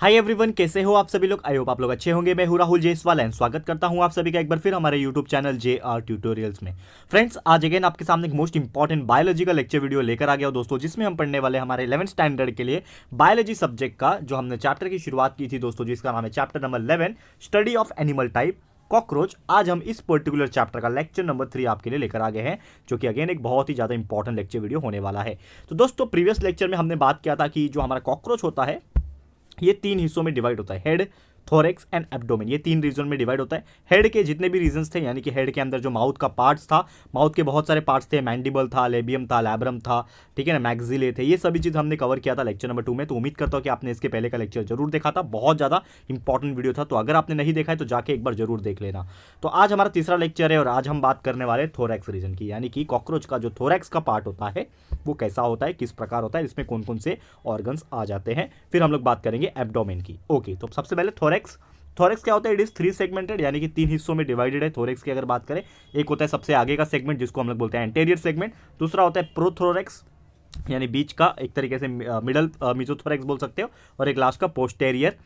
Hi everyone, कैसे हो आप सभी लोग। आई होप आप लोग अच्छे होंगे। मैं हूं राहुल जयसवाल एंड स्वागत करता हूं आप सभी का एक बार फिर हमारे यूट्यूब चैनल JR ट्यूटोरियल्स में। फ्रेंड्स, आज अगेन आपके सामने एक मोस्ट इंपॉर्टेंट बायोलॉजी का लेक्चर वीडियो लेकर आ गया हूं दोस्तों, जिसमें हम पढ़ने वाले हमारे 11th स्टैंडर्ड के लिए बायोलॉजी सब्जेक्ट का जो हमने चैप्टर की शुरुआत की थी दोस्तों, जिसका नाम है chapter number 11 study of animal type cockroach. आज हम इस पर्टिकुलर चैप्टर का लेक्चर नंबर 3 आपके लिए लेकर आ गए हैं, जो कि अगेन एक बहुत ही ज़्यादा इंपॉर्टेंट लेक्चर वीडियो होने वाला है। तो दोस्तों, प्रीवियस लेक्चर में हमने बात किया था कि जो हमारा कॉकरोच होता है ये 3 हिस्सों में डिवाइड होता है, हेड, थोरेक्स एंड एब्डोमेन। ये 3 रीजन में डिवाइड होता है। हेड के जितने भी रीजन्स थे, यानी कि हेड के अंदर जो माउथ का पार्ट्स था, माउथ के बहुत सारे पार्ट्स थे, मैंडिबल था, लेबियम था, लैब्रम था, ठीक है ना, मैक्सिले थे, ये सभी चीज़ हमने कवर किया था लेक्चर नंबर 2 में। तो उम्मीद करता हूँ कि आपने इसके पहले का लेक्चर जरूर देखा था, बहुत ज़्यादा इंपॉर्टेंट वीडियो था। तो अगर आपने नहीं देखा है तो जाके एक बार जरूर देख लेना। तो आज हमारा तीसरा लेक्चर है और आज हम बात करने वाले थोरेक्स रीजन की, यानी कि कॉकरोच का जो थोरेक्स का पार्ट होता है वो कैसा होता है, किस प्रकार होता है, इसमें कौन कौन से ऑर्गन्स आ जाते हैं। फिर हम लोग बात करेंगे एब्डोमेन की। ओके, तो सबसे पहले थोरेक्स। थोरेक्स क्या होता है? इट इज 3 सेगमेंटेड, यानी कि 3 हिस्सों में डिवाइडेड है। थोरेक्स की अगर बात करें, एक होता है सबसे आगे का सेगमेंट जिसको हम लोग बोलते हैं एंटेरियर सेगमेंट, दूसरा होता है प्रोथोरेक्स यानी बीच का, एक तरीके से मिडल मीजोथोरेक्स बोल सकते हो, और एक लास्ट का पोस्टेरियर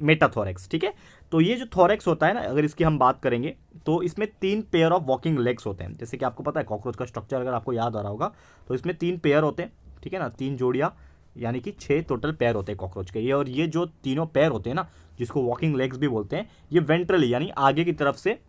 मेटाथोरेक्स। ठीक है, तो ये जो थोरेक्स होता है ना, अगर इसकी हम बात करेंगे तो इसमें 3 पेयर ऑफ वॉकिंग लेग्स होते हैं। जैसे कि आपको पता है कॉकरोच का स्ट्रक्चर अगर आपको याद आ रहा होगा तो इसमें 3 पेयर होते हैं, ठीक है ना, 3 जोड़ियाँ, यानी कि 6 टोटल पैर होते हैं कॉकरोच के ये। और ये जो तीनों पैर होते हैं ना, जिसको वॉकिंग लेग्स भी बोलते हैं, ये वेंट्रली यानी आगे की तरफ से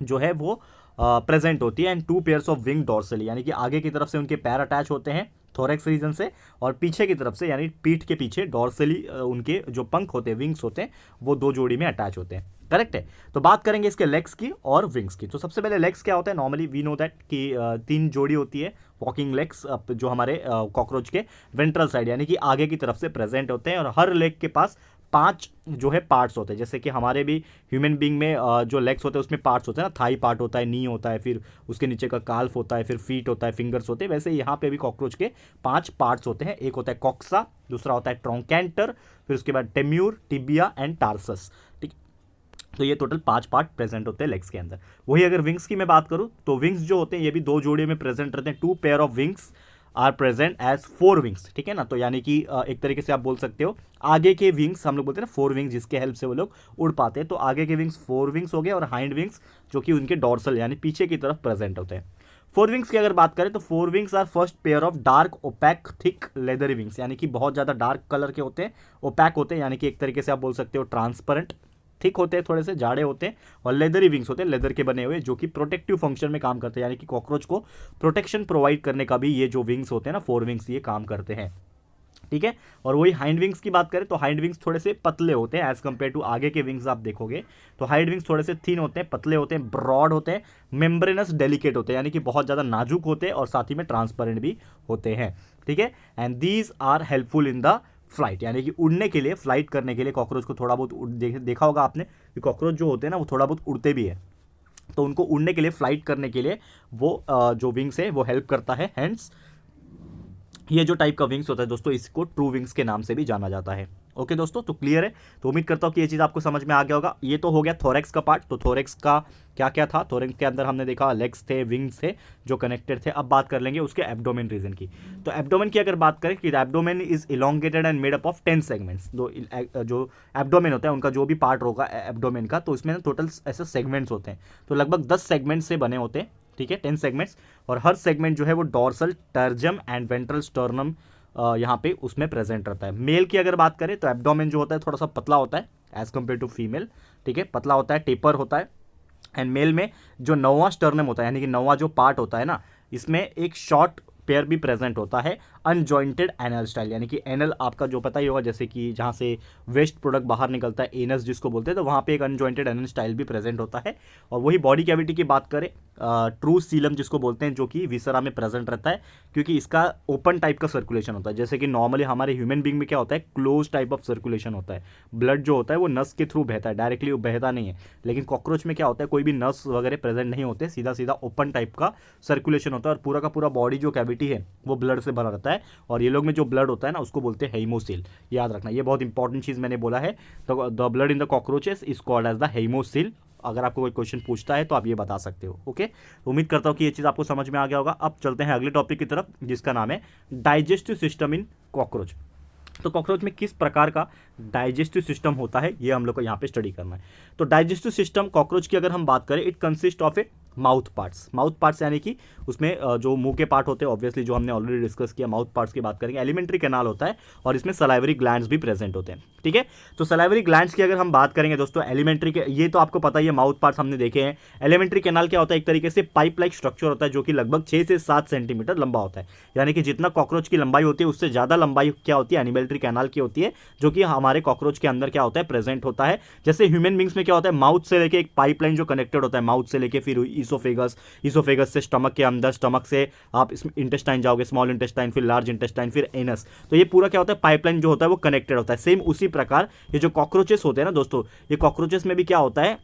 जो है वो प्रेजेंट होती है। And 2 pairs of wing dorsally, यानी कि आगे की तरफ से उनके पैर अटैच होते हैं थोरेक्स रीजन से, और पीछे की तरफ से यानी पीठ के पीछे डॉर्सली उनके जो पंख होते हैं, विंग्स होते हैं, वो 2 जोड़ी में अटैच होते हैं। करेक्ट है। तो बात करेंगे इसके लेग्स की और विंग्स की। तो सबसे पहले लेग्स क्या होता है? नॉर्मली वी नो दैट कि 3 जोड़ी होती है वॉकिंग लेग्स जो हमारे कॉकरोच के वेंट्रल साइड यानी कि आगे की तरफ से प्रेजेंट होते हैं, और हर लेग के पास 5 जो है पार्ट्स होते हैं। जैसे कि हमारे भी ह्यूमन बींग में जो लेग्स होते हैं उसमें पार्ट्स होते हैं ना, थाई पार्ट होता है, नी होता है, फिर उसके नीचे का काल्फ होता है, फिर फीट होता है, फिंगर्स होते हैं। वैसे यहाँ पे भी कॉकरोच के 5 पार्ट्स होते हैं। एक होता है कॉक्सा, दूसरा होता है ट्रोंकेंटर, फिर उसके बाद टेम्यूर, टिबिया एंड टार्सस। ठीक, तो ये टोटल 5 पार्ट प्रेजेंट होते हैं लेग्स के अंदर। वही अगर विंग्स की मैं बात करूँ तो विंग्स जो होते हैं ये भी 2 जोड़े में प्रेजेंट रहते हैं। 2 pair of wings are present as 4 wings. ठीक है ना, तो यानी कि एक तरीके से आप बोल सकते हो आगे के विंग्स हम लोग बोलते हैं ना 4 विंग्स, जिसके हेल्प से वो लोग उड़ पाते हैं। तो आगे के विंग्स 4 विंग्स हो गए, और हाइंड विंग्स जो कि उनके डॉर्सल यानी पीछे की तरफ प्रेजेंट होते हैं। 4 विंग्स की अगर बात करें तो 4 wings are first pair of dark opaque thick leathery wings, यानी कि बहुत ज़्यादा डार्क कलर के होते हैं, ओपैक होते हैं, यानी कि एक तरीके से आप बोल सकते हो ट्रांसपेरेंट, थिक होते हैं, थोड़े से जाड़े होते हैं, और लेदरी विंग्स होते हैं, लेदर के बने हुए, जो कि प्रोटेक्टिव फंक्शन में काम करते हैं, यानी कि कॉकरोच को प्रोटेक्शन प्रोवाइड करने का भी ये जो विंग्स होते हैं ना 4 विंग्स, ये काम करते हैं। ठीक है, और वही हाइंड विंग्स की बात करें तो हाइंड विंग्स थोड़े से पतले होते हैं एज कंपेयर टू आगे के विंग्स। आप देखोगे तो हाइंड विंग्स थोड़े से थिन होते हैं, पतले होते हैं, ब्रॉड होते हैं, मेम्ब्रेनस डेलिकेट होते हैं, यानी कि बहुत ज़्यादा नाजुक होते हैं, और साथ ही में ट्रांसपेरेंट भी होते हैं। ठीक है, and these are helpful in the flight, यानी कि उड़ने के लिए, फ्लाइट करने के लिए कॉकरोच को थोड़ा बहुत देखा होगा आपने कि कॉकरोच जो होते हैं ना वो थोड़ा बहुत उड़ते भी है। तो उनको उड़ने के लिए, फ्लाइट करने के लिए वो जो विंग्स है वो हेल्प करता है। हैंड्स ये जो टाइप का विंग्स होता है दोस्तों, इसको ट्रू विंग्स के नाम से भी जाना जाता है। ओके दोस्तों, तो क्लियर है। तो उम्मीद करता हूँ कि ये चीज़ आपको समझ में आ गया होगा। ये तो हो गया थोरेक्स का पार्ट। तो थोरेक्स का क्या क्या था? थोरेक्स के अंदर हमने देखा लेग्स थे, विंग्स थे जो कनेक्टेड थे। अब बात कर लेंगे उसके एब्डोमेन रीजन की। तो एब्डोमेन की अगर बात करें कि abdomen is elongated and made up of 10 segments. जो एब्डोमेन होता है, उनका जो भी पार्ट होगा एब्डोमेन का, तो इसमें टोटल ऐसे सेगमेंट्स होते हैं। तो लगभग 10 सेगमेंट्स से बने होते हैं। ठीक है, 10 सेगमेंट्स, और हर सेगमेंट जो है वो डॉर्सल, टर्जम एंड वेंट्रल स्टर्नम यहाँ पे उसमें प्रेजेंट रहता है। मेल की अगर बात करें तो एब्डोमेन जो होता है थोड़ा सा पतला होता है एज कम्पेयर टू फीमेल। ठीक है, पतला होता है, टेपर होता है। एंड मेल में जो 9वां स्टर्नम होता है, यानी कि 9वां जो पार्ट होता है ना, इसमें एक शॉर्ट पेयर भी प्रेजेंट होता है, अनजॉइंटेड एनल स्टाइल, यानी कि एनल आपका जो पता ही होगा, जैसे कि जहाँ से वेस्ट प्रोडक्ट बाहर निकलता है, एनस जिसको बोलते हैं, तो वहाँ पे एक अनजॉइंटेड एनल स्टाइल भी प्रेजेंट होता है। और वही बॉडी कैविटी की बात करें, ट्रू सीलम जिसको बोलते हैं, जो कि विसरा में प्रेजेंट रहता है, क्योंकि इसका ओपन टाइप का सर्कुलेशन होता है। जैसे कि नॉर्मली हमारे ह्यूमन बींग में क्या होता है, क्लोज टाइप ऑफ सर्कुलेशन होता है। ब्लड जो होता है वो नस के थ्रू बहता है, डायरेक्टली वो बहता नहीं है। लेकिन कॉकरोच में क्या होता है, कोई भी नस वगैरह प्रेजेंट नहीं होते, सीधा सीधा ओपन टाइप का सर्कुलेशन होता है, और पूरा का पूरा बॉडी जो कैविटी है वो ब्लड से भरा रहता है। और ये लोग में जो ब्लड होता है ना, उसको बोलते हैं हेमोसिल। याद रखना, ये बहुत इंपॉर्टेंट चीज़ मैंने बोला है। तो the blood in the cockroaches is called as the haemocoel. अगर आपको कोई क्वेश्चन पूछता है तो आप ये बता सकते हो। ओके, तो उम्मीद करता हूँ कि ये चीज़ आपको समझ में आ गया होगा। अब चलते हैं अगले टॉपिक की तरफ, जिसका नाम है डाइजेस्टिव सिस्टम इन कॉकरोच। तो कॉकरोच में किस प्रकार का डाइजेस्टिव सिस्टम होता है ये हम लोग को यहाँ पे स्टडी करना है। तो डाइजेस्टिव सिस्टम कॉकरोच की अगर हम बात करें, it consist of A mouth parts यानी कि उसमें जो मुंह के पार्ट होते हैं, ऑब्वियसली जो हमने ऑलरेडी डिस्कस किया, माउथ पार्ट्स की बात करेंगे। एलिमेंट्री कैनाल होता है और इसमें सलाइवरी ग्लैंड्स भी प्रेजेंट होते हैं, ठीक है। तो सलाइवरी ग्लैंड्स की अगर हम बात करेंगे दोस्तों, एलिमेंट्री के ये तो आपको पता ही है, माउथ पार्ट्स हमने देखे हैं। एलिमेंट्री कैनाल क्या होता है, एक तरीके से पाइप लाइक स्ट्रक्चर होता है जो कि लगभग 6 से 7 सेंटीमीटर लंबा होता है, यानी कि जितना कॉकरोच की लंबाई होती है उससे ज़्यादा लंबाई क्या होती है, एलिमेंट्री कैनाल की होती है, जो कि हमारे कॉकरोच के अंदर क्या होता है, प्रेजेंट होता है। जैसे ह्यूमन बींग्स में क्या होता है, माउथ से लेके एक पाइपलाइन जो कनेक्टेड होता है, माउथ से लेके फिर ईसोफेगस से स्टमक के अंदर, स्टमक से आप इंटेस्टाइन जाओगे, स्मॉल इंटेस्टाइन, फिर लार्ज इंटेस्टाइन, फिर एनस। तो ये पूरा क्या होता है, पाइपलाइन जो होता है वो कनेक्टेड होता है। सेम उसी प्रकार ये जो कॉकरोचेस होते हैं ना दोस्तों, ये कॉकरोचेस में भी क्या होता है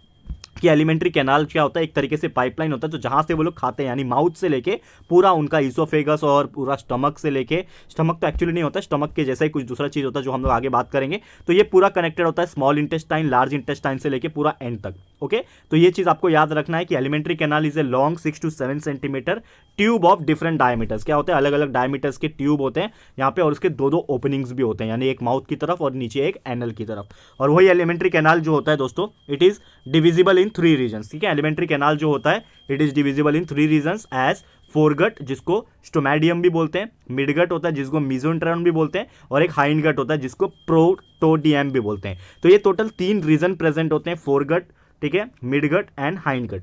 कि एलिमेंट्री कैनाल क्या होता है, एक तरीके से पाइपलाइन होता है, तो जहां से वो लोग खाते हैं, यानी माउथ से लेके पूरा उनका ईसोफेगस और पूरा स्टमक से लेके, स्टमक तो एक्चुअली नहीं होता, स्टमक के जैसा ही कुछ दूसरा चीज़ होता है जो हम लोग आगे बात करेंगे। तो ये पूरा कनेक्टेड होता है स्मॉल इंटेस्टाइन, लार्ज इंटेस्टाइन से लेके पूरा एंड तक। ओके, तो ये चीज़ आपको याद रखना है कि alimentary canal is a long 6 to 7 centimetre tube of different diameters. क्या होते हैं, अलग अलग डायमीटर्स के ट्यूब होते हैं यहाँ पे, और उसके दो ओपनिंग्स भी होते हैं, यानी एक माउथ की तरफ और नीचे एक एनल की तरफ। और वही एलिमेंट्री कैनाल जो होता है दोस्तों, it is divisible in 3 regions, ठीक है। एलिमेंट्री कैनाल जो होता है, it is divisible in 3 regions as foregut, जिसको स्टोमैडियम भी बोलते हैं, मिडगट होता है जिसको मेसोट्रॉन भी बोलते हैं, और एक हाइंडगट होता है जिसको प्रोटोडियम भी बोलते हैं। तो ये टोटल 3 रीजन प्रेजेंट होते हैं, फोरगट, ठीक है, मिडगट एंड हाइंडगट।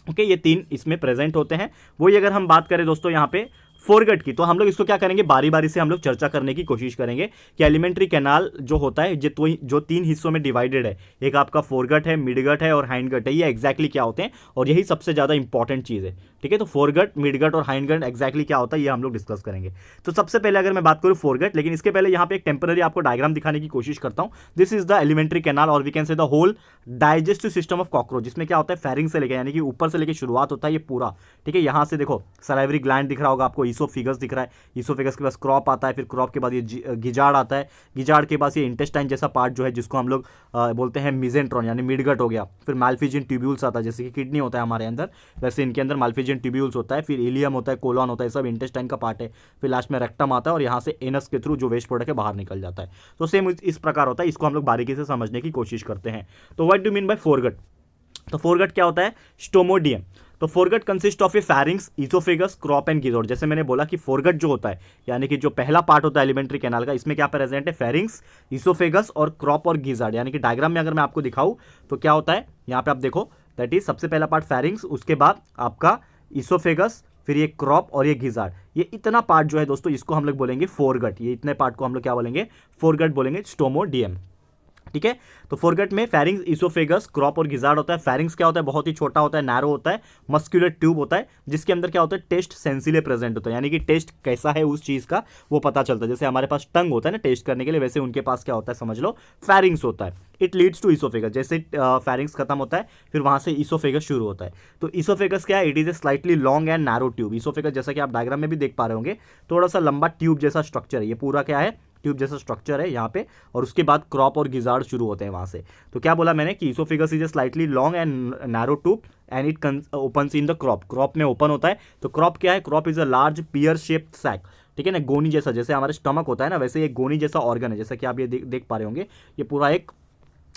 ओके, ये 3 इसमें प्रेजेंट होते हैं। वही अगर हम बात करें दोस्तों यहाँ पे फोरगट की, तो हम लोग इसको क्या करेंगे, बारी बारी से हम लोग चर्चा करने की कोशिश करेंगे कि एलिमेंट्री कैनाल जो होता है जो 3 हिस्सों में डिवाइडेड है, एक आपका फोरगट है, मिडगट है और हाइंडगट है, ये एक्जैक्टली क्या होते हैं, और यही सबसे ज़्यादा इंपॉर्टेंट चीज़ है, ठीक है। तो फोरगट, मिडगट और हाइंडगट एक्जैक्टली क्या होता है ये हम लोग डिस्कस करेंगे। तो सबसे पहले अगर मैं बात करूँ फोरगट, लेकिन इसके पहले यहाँ पे एक टेम्पररी आपको डायग्राम दिखाने की कोशिश करता हूँ। This is the alimentary canal और we can say the whole digestive system of cockroach, जिसमें क्या होता है, फेरिंग से लेकर, यानी कि ऊपर से लेकर शुरुआत होता है ये पूरा, ठीक है। यहाँ से देखो सलाइवरी ग्लैंड दिख रहा होगा आपको, ईसोफेगस दिख रहा है, ईसोफेगस के पास क्रॉप आता है, फिर क्रॉप के बाद ये गिजाड़ आता है, गिजाड़ के पास ये इंटेस्टाइन जैसा पार्ट जो है जिसको हम लोग बोलते हैं मेसेंट्रॉन, यानी मिडगट हो गया। फिर माल्फिजियन ट्यूब्यूल्स आता है, जैसे कि किडनी होता है हमारे अंदर, वैसे इनके अंदर माल्फिजियन ट्यूब्यूल्स होता है, फिर इलियम होता है, कोलॉन होता है, सब इंटेस्टाइन का पार्ट है। फिर लास्ट में रेक्टम आता है और यहाँ से एनस के थ्रू जो वेस्ट प्रोडक्ट है बाहर निकल जाता है। तो सेम इस प्रकार होता है, इसको हम लोग बारीकी से समझने की कोशिश करते हैं। तो what do mean by foregut, तो फोरगट क्या होता है, स्टोमोडियम। तो foregut consist of a pharynx, oesophagus, crop and गिजोड। जैसे मैंने बोला कि फोरगट जो होता है, यानी कि जो पहला पार्ट होता है एलिमेंट्री कैनाल का, इसमें क्या प्रेजेंट है, फेरिंग्स, ईसोफेगस और क्रॉप और गिजार्ड। यानी कि डायग्राम में अगर मैं आपको दिखाऊं तो क्या होता है, यहाँ पे आप देखो, दैट इज सबसे पहला पार्ट फेरिंग्स, उसके बाद आपका ईसोफेगस, फिर ये क्रॉप और ये गिजार्ड। ये इतना पार्ट जो है दोस्तों, इसको हम लोग बोलेंगे फोरगट। ये इतने पार्ट को हम लोग क्या बोलेंगे, फोरगट बोलेंगे, स्टोमोडियम, ठीक है। तो फोरगट में फेरिंग्स, ईसोफेगस, क्रॉप और गिजार्ड होता है। फेरिंग्स क्या होता है, बहुत ही छोटा होता है, नैरो होता है, मस्कुलर ट्यूब होता है, जिसके अंदर क्या होता है, टेस्ट सेंसिले प्रेजेंट होता है, यानी कि टेस्ट कैसा है उस चीज़ का वो पता चलता है। जैसे हमारे पास टंग होता है ना टेस्ट करने के लिए, वैसे उनके पास क्या होता है, समझ लो फेरिंग्स होता है। इट लीड्स टू ईसोफेगस, जैसे फेरिंग्स खत्म होता है फिर वहाँ से ईसोफेगस शुरू होता है। तो ईसोफेगस क्या है, it is a slightly long and narrow tube. Oesophagus जैसा कि आप डायग्राम में भी देख पा रहे होंगे, थोड़ा सा लंबा ट्यूब जैसा स्ट्रक्चर है, ये पूरा क्या है, ट्यूब जैसा स्ट्रक्चर है यहाँ पे, और उसके बाद क्रॉप और गिजार्ड शुरू होते हैं वहाँ से। तो क्या बोला मैंने कि oesophagus is a slightly long and narrow tube and it opens in the crop. Crop में ओपन होता है। तो क्रॉप क्या है, crop is a large pear shaped sac, ठीक है ना, गोनी जैसा, जैसे हमारे स्टमक होता है ना, वैसे ये गोनी जैसा ऑर्गन है, जैसा कि आप ये देख पा रहे होंगे, ये पूरा एक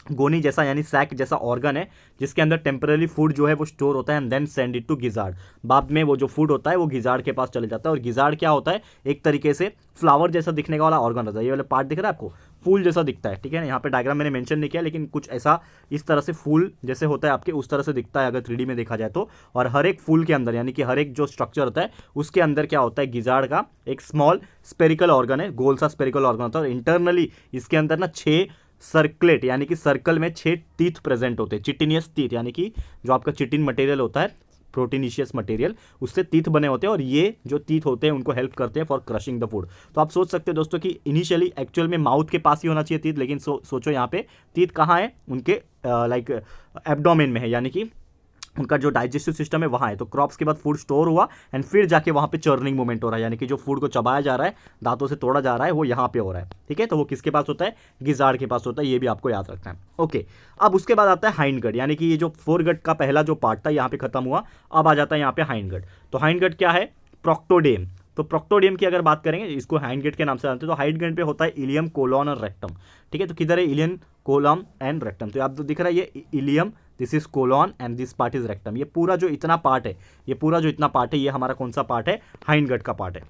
गोनी जैसा यानी सैक जैसा ऑर्गन है, जिसके अंदर टेम्पररी फूड जो है वो स्टोर होता है and then send it to gizzard. बाद में वो जो फूड होता है वो गिजार्ड के पास चले जाता है। और गिजार्ड क्या होता है, एक तरीके से फ्लावर जैसा दिखने का वाला ऑर्गन होता है। ये वाला पार्ट दिख रहा है आपको, फूल जैसा दिखता है, ठीक है ना। यहाँ पे डायग्राम मैंने मेंशन नहीं किया, लेकिन कुछ ऐसा इस तरह से फूल जैसे होता है आपके, उस तरह से दिखता है अगर 3D में देखा जाए तो। और हर एक फूल के अंदर, यानी कि हर एक जो स्ट्रक्चर होता है उसके अंदर क्या होता है, गिजार्ड का एक स्मॉल स्पेरिकल ऑर्गन है, गोल सा स्पेरिकल ऑर्गन होता है। और इंटरनली इसके अंदर ना 6 सर्कलेट, यानी कि सर्कल में 6 टीथ प्रेजेंट होते हैं, चिटिनियस टीथ, यानी कि जो आपका चिटिन मटेरियल होता है, प्रोटीनिशियस मटेरियल, उससे टीथ बने होते हैं। और ये जो टीथ होते हैं उनको हेल्प करते हैं फॉर क्रशिंग द फूड। तो आप सोच सकते हैं दोस्तों कि इनिशियली एक्चुअल में माउथ के पास ही होना चाहिए टीथ, लेकिन सोचो यहाँ पे टीथ कहाँ है, उनके लाइक एब्डोमेन में है, यानी कि उनका जो डाइजेस्टिव सिस्टम है वहाँ है। तो क्रॉप्स के बाद फूड स्टोर हुआ एंड फिर जाके वहाँ पे चर्निंग मूवमेंट हो रहा है, यानी कि जो फूड को चबाया जा रहा है, दांतों से तोड़ा जा रहा है, वो यहाँ पे हो रहा है, ठीक है। तो वो किसके पास होता है, गिजार्ड के पास होता है, ये भी आपको याद रखना है। ओके, अब उसके बाद आता है हाइंडगट, यानी कि ये जो फोरगट का पहला जो पार्ट था यहाँ पे खत्म हुआ, अब आ जाता है यहाँ पे हाइंडगट। तो हाइंडगट क्या है, प्रोक्टोडेम। तो प्रोक्टोडियम की अगर बात करेंगे, इसको हाइंड गेट के नाम से जानते हैं, तो हाइंड गेट पे होता है इलियम, कोलॉन और रेक्टम। ठीक है, तो किधर है इलियम, कोलॉन एंड रेक्टम। तो आप तो दिख रहा है ये ileum, this is colon and this part is rectum. ये पूरा जो इतना पार्ट है, ये पूरा जो इतना पार्ट है, ये हमारा कौन सा पार्ट है, हाइंड गट का पार्ट है।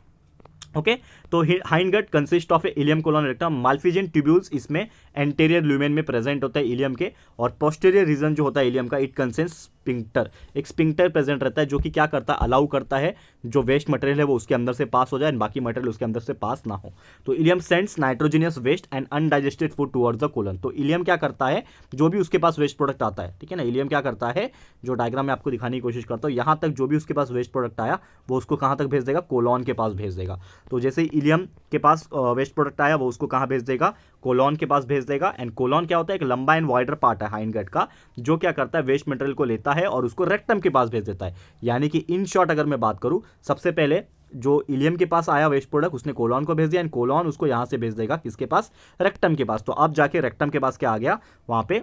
ओके तो hind gut consist of ileum, colon, rectum. Malpighian tubules इसमें एंटीरियर ल्यूमेन में प्रेजेंट होता है इलियम के, और पोस्टीरियर रीजन जो होता है इलियम का, इट कंसिस्ट स्पिंक्टर, एक स्पिंक्टर प्रेजेंट रहता है जो कि क्या करता है, अलाउ करता है जो वेस्ट मटेरियल है वो उसके अंदर से पास हो जाए एंड बाकी मटेरियल उसके अंदर से पास ना हो। तो ileum sends nitrogenous waste and undigested food towards the colon. तो इलियम क्या करता है, जो भी उसके पास वेस्ट प्रोडक्ट आता है, ठीक है ना, इलियम क्या करता है, जो डायग्राम में आपको दिखाने की कोशिश करता हूँ, यहाँ तक जो भी उसके पास वेस्ट प्रोडक्ट आया वो उसको कहाँ तक भेज देगा, कोलॉन के पास भेज देगा। तो जैसे इलियम के पास वेस्ट प्रोडक्ट आया वो उसको कहाँ भेज देगा, कोलॉन के पास भेज देगा। एंड कोलॉन क्या होता है, एक लंबा एंड वाइडर पार्ट है हाइंड गट का, जो क्या करता है, वेस्ट मटेरियल को लेता है और उसको रेक्टम के पास भेज देता है। यानी कि इन शॉर्ट अगर मैं बात करूं, सबसे पहले जो इलियम के पास आया वेस्ट प्रोडक्ट उसने कोलॉन को भेज दिया एंड कोलॉन उसको यहां से भेज देगा किसके पास, रेक्टम के पास। तो अब जाके रेक्टम के पास क्या आ गया, वहां पे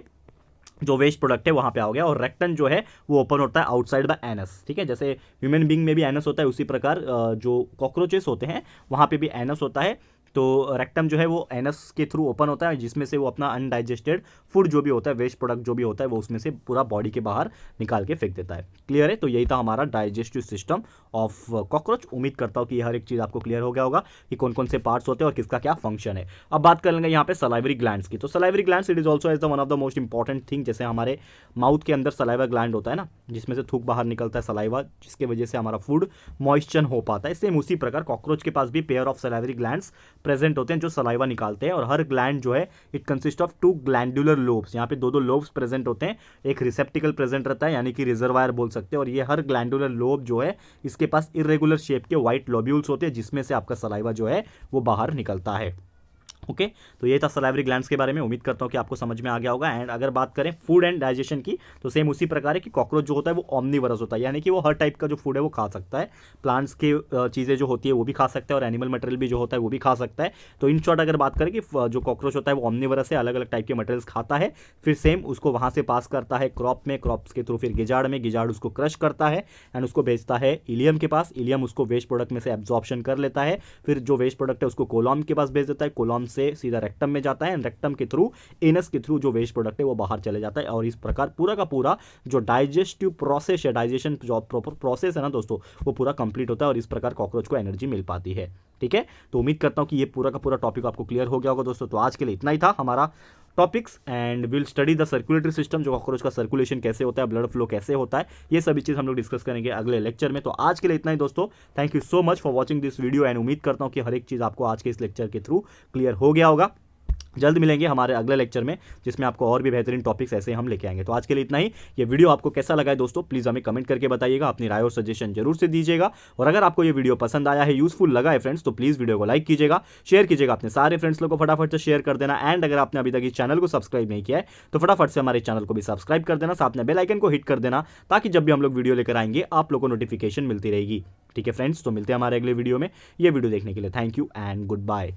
जो वेस्ट प्रोडक्ट है वहां पे आ गया, और रेक्टम जो है वो ओपन होता है आउटसाइड बाय एनस। ठीक है, जैसे ह्यूमन बीइंग में भी एनस होता है, उसी प्रकार जो कॉकरोचेस होते हैं वहां पे भी एनस होता है। तो रेक्टम जो है वो एनस के थ्रू ओपन होता है, जिसमें से वो अपना अनडाइजेस्टेड फूड जो भी होता है, वेस्ट प्रोडक्ट जो भी होता है, वो उसमें से पूरा बॉडी के बाहर निकाल के फेंक देता है। क्लियर है, तो यही था हमारा डाइजेस्टिव सिस्टम ऑफ कॉकरोच। उम्मीद करता हूँ कि हर एक चीज़ आपको क्लियर हो गया होगा कि कौन कौन से पार्ट्स होते हैं और किसका क्या फंक्शन है। अब बात कर लेंगे यहाँ पे सलाइवरी ग्लैंड्स की। तो salivary glands it is also as the one of the most important thing. जैसे हमारे माउथ के अंदर सलाइवा ग्लैंड होता है ना, जिसमें से थूक बाहर निकलता है सलाइवा, जिसके वजह से हमारा फूड मॉइस्चर हो पाता है। सेम उसी प्रकार कॉकरोच के पास भी pair of salivary glands present होते हैं जो सलाइवा निकालते हैं, और हर ग्लैंड जो है it consist of 2 glandular lobes. यहाँ पे दो लोब्स प्रेजेंट होते हैं, एक रिसेप्टिकल प्रेजेंट रहता है यानी कि रिजर्वायर बोल सकते हैं, और ये हर ग्लैंडुलर लोब जो है इसके पास इरेगुलर शेप के व्हाइट लोब्यूल्स होते हैं, जिसमें से आपका सलाइवा जो है वो बाहर निकलता है। ओके तो ये था सलाइवरी ग्लैंड्स के बारे में। उम्मीद करता हूँ कि आपको समझ में आ गया होगा। एंड अगर बात करें फूड एंड डाइजेशन की, तो सेम उसी प्रकार है कि कॉकरोच जो होता है वो ऑमनीवरस होता है, यानी कि वो हर टाइप का जो फूड है वो खा सकता है। प्लांट्स की चीज़ें जो होती है वो भी खा सकता है, और एनिमल मटेरियल भी जो होता है वो भी खा सकता है। तो इन शॉर्ट अगर बात करें कि जो कॉकरोच होता है वो ऑमनीवरस है, अलग अलग टाइप के मटेरियल्स खाता है, फिर सेम उसको वहाँ से पास करता है क्रॉप में, क्रॉप्स के थ्रू फिर गिजाड़ में, गिजाड़ उसको क्रश करता है एंड उसको भेजता है इलियम के पास। इलियम उसको वेस्ट प्रोडक्ट में से एब्जॉर्प्शन कर लेता है, फिर जो वेस्ट प्रोडक्ट है उसको कोलॉन के पास भेज देता है, कोलॉन से सीधा रेक्टम में जाता है एंड रेक्टम के थ्रू एनस के थ्रू जो वेस्ट प्रोडक्ट है वो बाहर चले जाता है। और इस प्रकार पूरा का पूरा जो डाइजेस्टिव प्रोसेस है, डाइजेशन जो प्रॉपर प्रोसेस है ना दोस्तों, वो पूरा कंप्लीट होता है, और इस प्रकार कॉकरोच को एनर्जी मिल पाती है। ठीक है, तो उम्मीद करता हूं कि ये पूरा का पूरा टॉपिक आपको क्लियर हो गया होगा दोस्तों। तो आज के लिए इतना ही था हमारा topics, and will study the circulatory system, जो कॉकरोच का सर्कुलेशन कैसे होता है, ब्लड फ्लो कैसे होता है, ये सभी चीज़ हम लोग डिस्कस करेंगे अगले लेक्चर में। तो आज के लिए इतना ही दोस्तों। Thank you so much for watching this video, and उम्मीद करता हूँ कि हर एक चीज़ आपको आज के इस लेक्चर के थ्रू क्लियर हो गया होगा। जल्द मिलेंगे हमारे अगले लेक्चर में, जिसमें आपको और भी बेहतरीन टॉपिक्स ऐसे हम लेके आएंगे। तो आज के लिए इतना ही। ये वीडियो आपको कैसा लगा है दोस्तों, प्लीज़ हमें कमेंट करके बताइएगा, अपनी राय और सजेशन जरूर से दीजिएगा। और अगर आपको ये वीडियो पसंद आया है, यूजफुल लगा है फ्रेंड्स, तो प्लीज़ वीडियो को लाइक कीजिएगा, शेयर कीजिएगा अपने सारे फ्रेंड्स लोग को फटाफट से शेयर कर देना। एंड अगर आपने अभी तक इस चैनल को सब्सक्राइब नहीं किया है तो फटाफट से हमारे चैनल को भी सब्सक्राइब कर देना, साथ में बेल आइकन को हिट कर देना, ताकि जब भी हम लोग वीडियो लेकर आएंगे आप लोग को नोटिफिकेशन मिलती रहेगी। ठीक है फ्रेंड्स, तो मिलते हैं हमारे अगले वीडियो में। ये वीडियो देखने के लिए thank you and good bye.